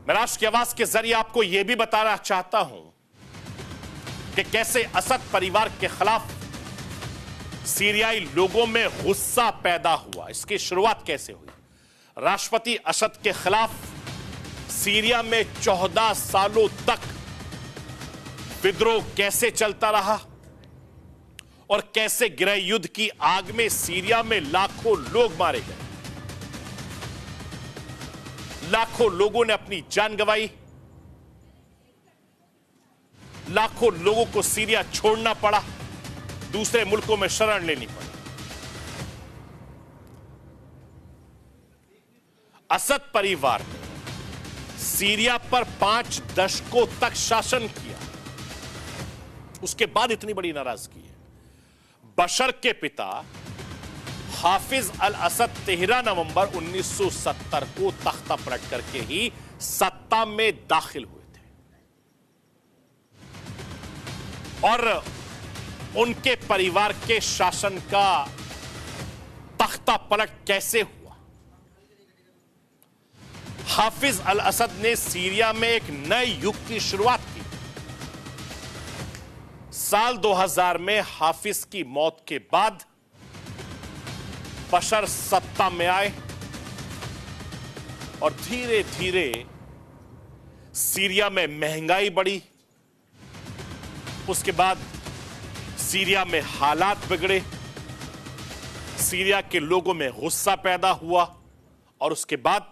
मैं राष्ट्र की आवाज के जरिए आपको यह भी बताना चाहता हूं कि कैसे असद परिवार के खिलाफ सीरियाई लोगों में गुस्सा पैदा हुआ। इसकी शुरुआत कैसे हुई? राष्ट्रपति असद के खिलाफ सीरिया में 14 सालों तक विद्रोह कैसे चलता रहा और कैसे गृह युद्ध की आग में सीरिया में लाखों लोग मारे गए, लाखों लोगों ने अपनी जान गंवाई, लाखों लोगों को सीरिया छोड़ना पड़ा, दूसरे मुल्कों में शरण लेनी पड़ी। असद परिवार ने सीरिया पर 5 दशकों तक शासन किया, उसके बाद इतनी बड़ी नाराजगी है। बशर के पिता हाफिज अल असद 13 नवंबर 1970 को तख्ता पलट करके ही सत्ता में दाखिल हुए थे और उनके परिवार के शासन का तख्ता पलट कैसे हुआ? हाफिज अल असद ने सीरिया में एक नए युग की शुरुआत की। साल 2000 में हाफिज की मौत के बाद बशर सत्ता में आए और धीरे धीरे सीरिया में महंगाई बढ़ी। उसके बाद सीरिया में हालात बिगड़े, सीरिया के लोगों में गुस्सा पैदा हुआ और उसके बाद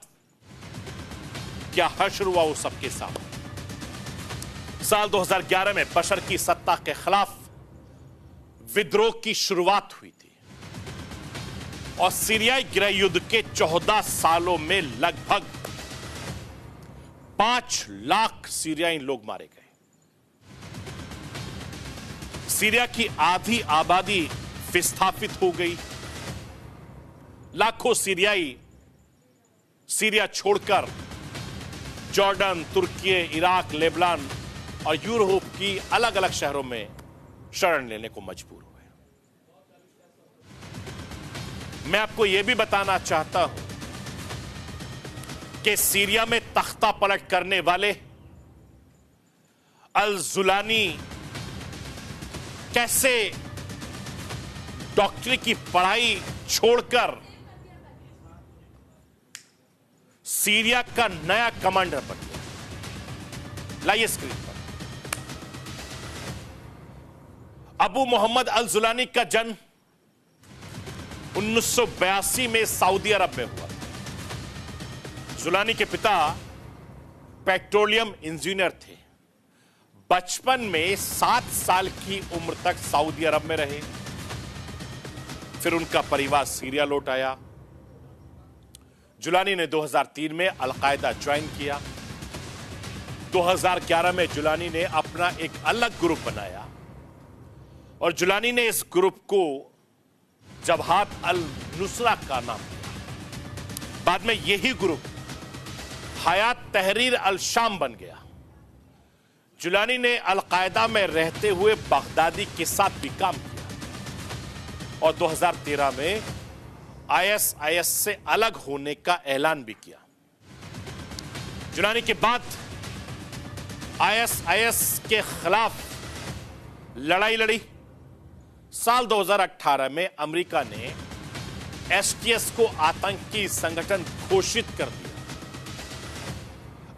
क्या हश्र हुआ वो सबके सामने। साल 2011 में बशर की सत्ता के खिलाफ विद्रोह की शुरुआत हुई थी और सीरियाई गृह युद्ध के 14 सालों में लगभग 5 लाख सीरियाई लोग मारे गए। सीरिया की आधी आबादी विस्थापित हो गई। लाखों सीरियाई सीरिया छोड़कर जॉर्डन, तुर्की, इराक, लेबनान और यूरोप की अलग अलग शहरों में शरण लेने को मजबूर हुए। मैं आपको यह भी बताना चाहता हूं कि सीरिया में तख्ता पलट करने वाले अल जुलानी कैसे डॉक्टरी की पढ़ाई छोड़कर सीरिया का नया कमांडर बन गया। लाइए स्क्रीन पर। अबू मोहम्मद अल जुलानी का जन्म 1982 में सऊदी अरब में हुआ। जुलानी के पिता पेट्रोलियम इंजीनियर थे। बचपन में 7 साल की उम्र तक सऊदी अरब में रहे, फिर उनका परिवार सीरिया लौट आया। जुलानी ने 2003 में अल-कायदा ज्वाइन किया। 2011 में जुलानी ने अपना एक अलग ग्रुप बनाया और जुलानी ने इस ग्रुप को जबहात अल-नुसरा का नाम दिया। बाद में यही ग्रुप हयात तहरीर अल-शाम बन गया। जुलानी ने अल-कायदा में रहते हुए बगदादी के साथ भी काम किया और 2013 में आईएसआईएस से अलग होने का ऐलान भी किया। जुलानी के बाद आईएसआईएस के खिलाफ लड़ाई लड़ी। साल 2018 में अमेरिका ने एसटीएस को आतंकी संगठन घोषित कर दिया।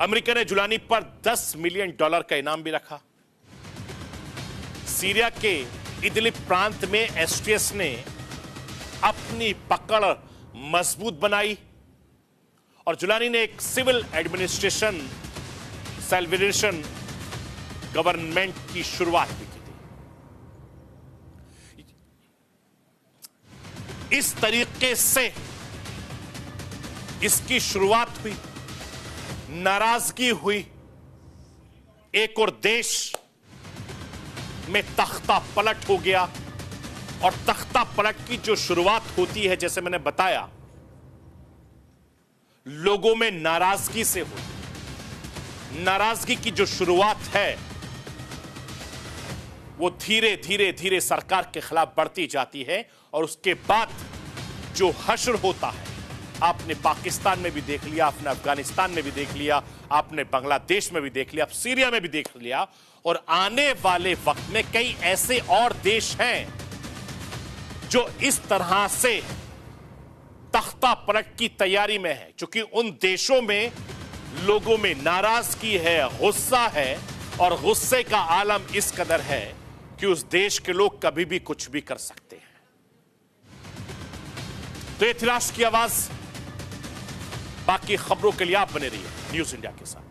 अमेरिका ने जुलानी पर $10 मिलियन का इनाम भी रखा। सीरिया के इदलिब प्रांत में एसटीएस ने अपनी पकड़ मजबूत बनाई और जुलानी ने एक सिविल एडमिनिस्ट्रेशन सेल्वेशन गवर्नमेंट की शुरुआत भी की थी। इस तरीके से इसकी शुरुआत हुई, नाराजगी हुई, एक और देश में तख्ता पलट हो गया और तख्ता पलट की जो शुरुआत होती है, जैसे मैंने बताया, लोगों में नाराजगी से होती। नाराजगी की जो शुरुआत है वो धीरे धीरे धीरे सरकार के खिलाफ बढ़ती जाती है और उसके बाद जो हश्र होता है आपने पाकिस्तान में भी देख लिया, आपने अफगानिस्तान में भी देख लिया, आपने बांग्लादेश में भी देख लिया, आप सीरिया में भी देख लिया, और आने वाले वक्त में कई ऐसे और देश हैं जो इस तरह से तख्ता पलट की तैयारी में है, क्योंकि उन देशों में लोगों में नाराजगी है, गुस्सा है, और गुस्से का आलम इस कदर है कि उस देश के लोग कभी भी कुछ भी कर सकते हैं। तो इतिहास की आवाज, बाकी खबरों के लिए आप बने रहिए न्यूज़ इंडिया के साथ।